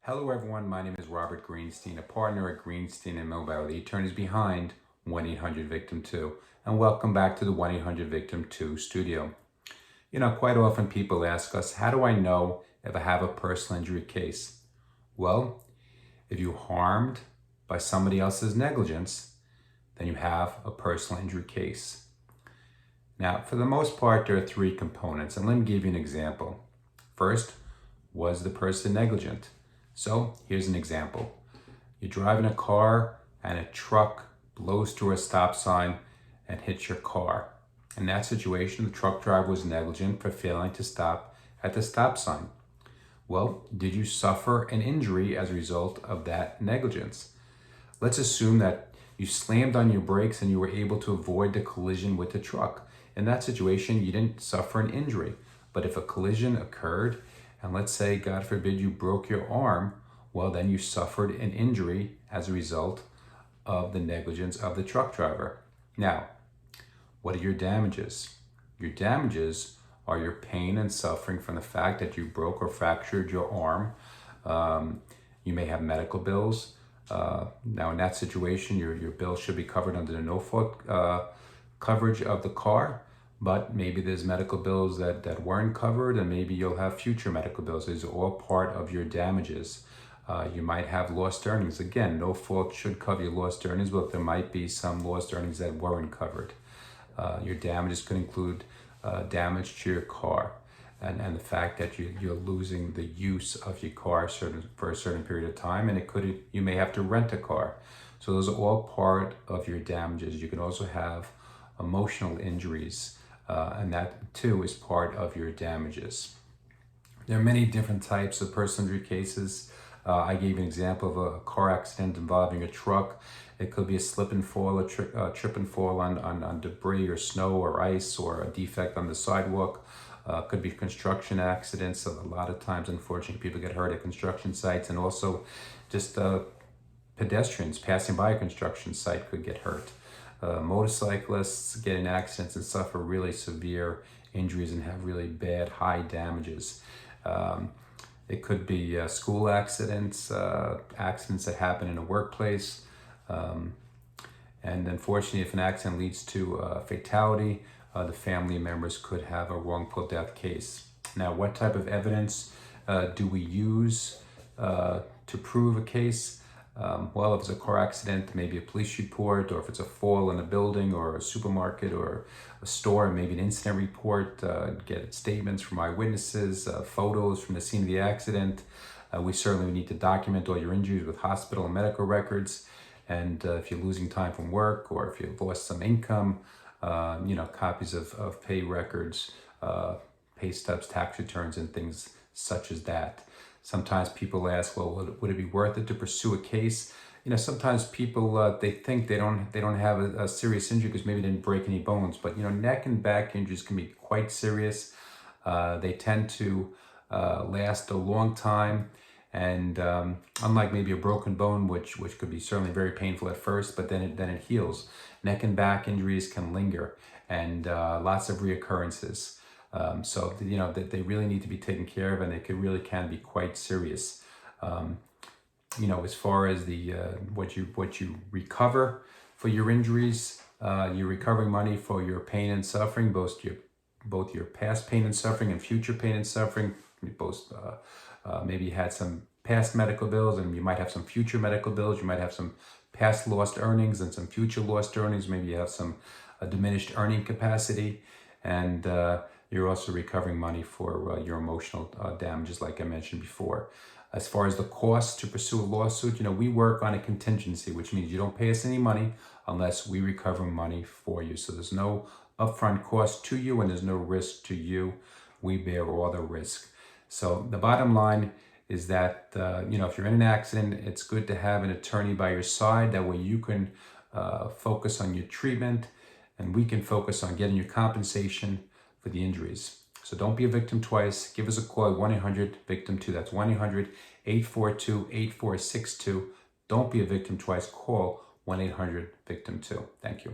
Hello everyone, my name is Robert Greenstein, a partner at Greenstein & Milbauer, the attorneys behind 1-800-VICTIM-2, and welcome back to the 1-800-VICTIM-2 studio. Quite often people ask us, how do I know if I have a personal injury case? Well, if you're harmed by somebody else's negligence, then you have a personal injury case. Now, for the most part, there are three components, and let me give you an example. First, was the person negligent? So here's an example. You're driving a car and a truck blows through a stop sign and hits your car. In that situation, the truck driver was negligent for failing to stop at the stop sign. Well, did you suffer an injury as a result of that negligence? Let's assume that you slammed on your brakes and you were able to avoid the collision with the truck. In that situation, you didn't suffer an injury. But if a collision occurred, and let's say, God forbid, you broke your arm, well, then you suffered an injury as a result of the negligence of the truck driver. Now, what are your damages? Your damages are your pain and suffering from the fact that you broke or fractured your arm. You may have medical bills. Now, in that situation, your bill should be covered under the no-fault coverage of the car. But maybe there's medical bills that weren't covered, and maybe you'll have future medical bills. These are all part of your damages. You might have lost earnings. Again, no fault should cover your lost earnings, but there might be some lost earnings that weren't covered. Your damages could include damage to your car and the fact that you're losing the use of your car for a certain period of time, and you may have to rent a car. So those are all part of your damages. You can also have emotional injuries. And that too is part of your damages. There are many different types of personal injury cases. I gave an example of a car accident involving a truck. It could be a slip and fall, a trip and fall on debris or snow or ice, or a defect on the sidewalk. Could be construction accidents. A lot of times, unfortunately, people get hurt at construction sites, and also just pedestrians passing by a construction site could get hurt. Motorcyclists get in accidents and suffer really severe injuries and have really bad high damages. It could be school accidents, accidents that happen in a workplace. And unfortunately, if an accident leads to fatality, the family members could have a wrongful death case. Now, what type of evidence do we use to prove a case? Well, if it's a car accident, maybe a police report, or if it's a fall in a building or a supermarket or a store, maybe an incident report, get statements from eyewitnesses, photos from the scene of the accident. We certainly need to document all your injuries with hospital and medical records. And if you're losing time from work, or if you've lost some income, copies of pay records, pay stubs, tax returns, and things such as that. Sometimes people ask, well, would it be worth it to pursue a case? Sometimes people, they think they don't have a serious injury because maybe they didn't break any bones. But, neck and back injuries can be quite serious. They tend to last a long time. And unlike maybe a broken bone, which could be certainly very painful at first, but then it heals. Neck and back injuries can linger, and lots of reoccurrences. So that they really need to be taken care of, and they can be quite serious. As far as the what you recover for your injuries, you're recovering money for your pain and suffering, both your past pain and suffering and future pain and suffering. Maybe you had some past medical bills, and you might have some future medical bills. You might have some past lost earnings and some future lost earnings. Maybe you have some diminished earning capacity, and you're also recovering money for your emotional damages, like I mentioned before. As far as the cost to pursue a lawsuit, we work on a contingency, which means you don't pay us any money unless we recover money for you. So there's no upfront cost to you, and there's no risk to you. We bear all the risk. So the bottom line is that, if you're in an accident, it's good to have an attorney by your side. That way you can focus on your treatment, and we can focus on getting your compensation for the injuries. So don't be a victim twice. Give us a call at 1-800-VICTIM-2. That's 1-800-842-8462. Don't be a victim twice. Call 1-800-VICTIM-2. Thank you.